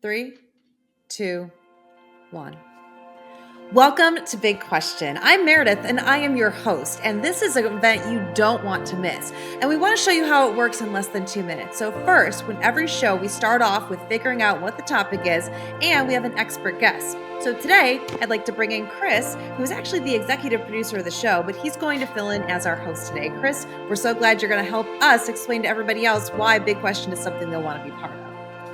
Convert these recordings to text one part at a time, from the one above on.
Three, two, one. Welcome to Big Question. I'm Meredith and I am your host, and this is an event you don't want to miss. And we want to show you how it works in less than 2 minutes. So first, when every show, we start off with figuring out what the topic is, and we have an expert guest. So today, I'd like to bring in Chris, who's actually the executive producer of the show, but he's going to fill in as our host today. Chris, we're so glad you're going to help us explain to everybody else why Big Question is something they'll want to be part of.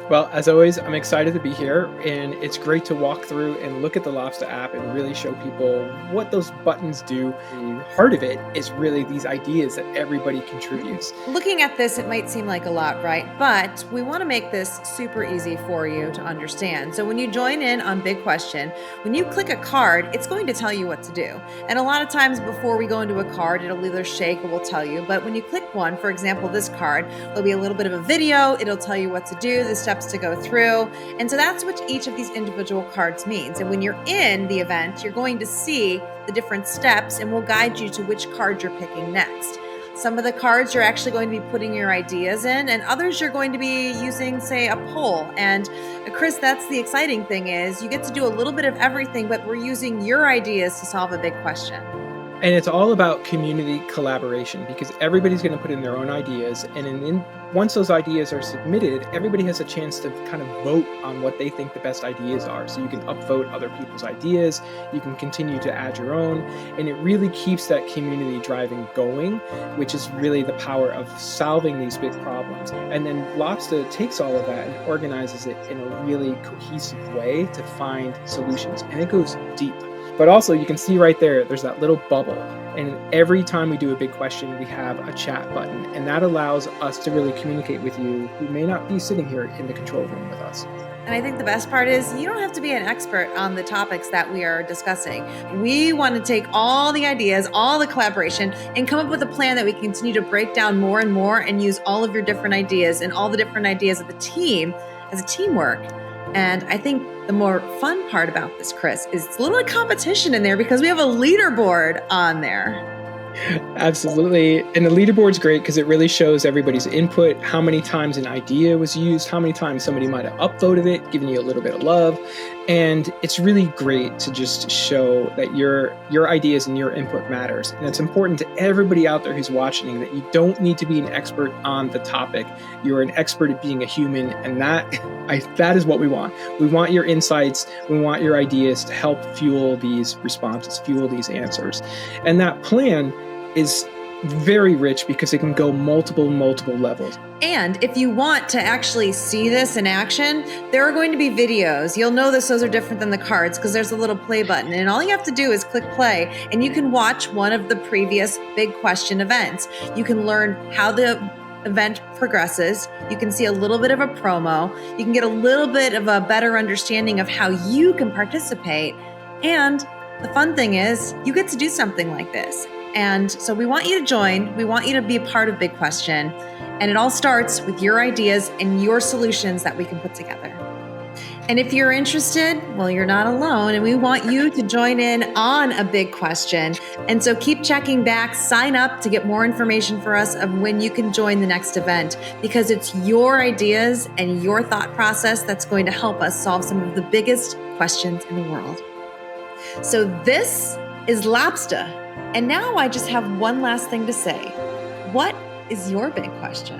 Well, as always, I'm excited to be here, and it's great to walk through and look at the Lobster app and really show people what those buttons do. The heart of it is really these ideas that everybody contributes. Looking at this, it might seem like a lot, right? But we want to make this super easy for you to understand. So when you join in on Big Question, when you click a card, it's going to tell you what to do. And a lot of times before we go into a card, it'll either shake or will tell you. But when you click one, for example, this card, there'll be a little bit of a video. It'll tell you what to do, the steps to go through. And so that's what each of these individual cards means. And when you're in the event, you're going to see the different steps, and we'll guide you to which card you're picking next. Some of the cards you're actually going to be putting your ideas in, and others you're going to be using, say, a poll. And Chris, that's the exciting thing is you get to do a little bit of everything, but we're using your ideas to solve a big question. And it's all about community collaboration because everybody's going to put in their own ideas. And once those ideas are submitted, everybody has a chance to kind of vote on what they think the best ideas are. So you can upvote other people's ideas. You can continue to add your own. And it really keeps that community driving going, which is really the power of solving these big problems. And then Lobster takes all of that and organizes it in a really cohesive way to find solutions. And it goes deep. But also you can see right there, there's that little bubble. And every time we do a big question, we have a chat button. And that allows us to really communicate with you who may not be sitting here in the control room with us. And I think the best part is you don't have to be an expert on the topics that we are discussing. We want to take all the ideas, all the collaboration, and come up with a plan that we continue to break down more and more and use all of your different ideas and all the different ideas of the team as a teamwork. And I think the more fun part about this, Chris, is it's a little competition in there because we have a leaderboard on there. Absolutely. And the leaderboard's great because it really shows everybody's input, how many times an idea was used, how many times somebody might have upvoted it, giving you a little bit of love. And it's really great to just show that your ideas and your input matters. And it's important to everybody out there who's watching that you don't need to be an expert on the topic. You're an expert at being a human. And that is what we want. We want your insights. We want your ideas to help fuel these responses, fuel these answers. And that plan is very rich because it can go multiple levels. And if you want to actually see this in action, there are going to be videos. You'll notice those are different than the cards because there's a little play button. And all you have to do is click play and you can watch one of the previous Big Question events. You can learn how the event progresses. You can see a little bit of a promo. You can get a little bit of a better understanding of how you can participate. And the fun thing is you get to do something like this. And so we want you to join. We want you to be a part of Big Question. And it all starts with your ideas and your solutions that we can put together. And if you're interested, well, you're not alone. And we want you to join in on a Big Question. And so keep checking back, sign up to get more information for us of when you can join the next event, because it's your ideas and your thought process that's going to help us solve some of the biggest questions in the world. So this is Lobster. And now I just have one last thing to say. What is your big question?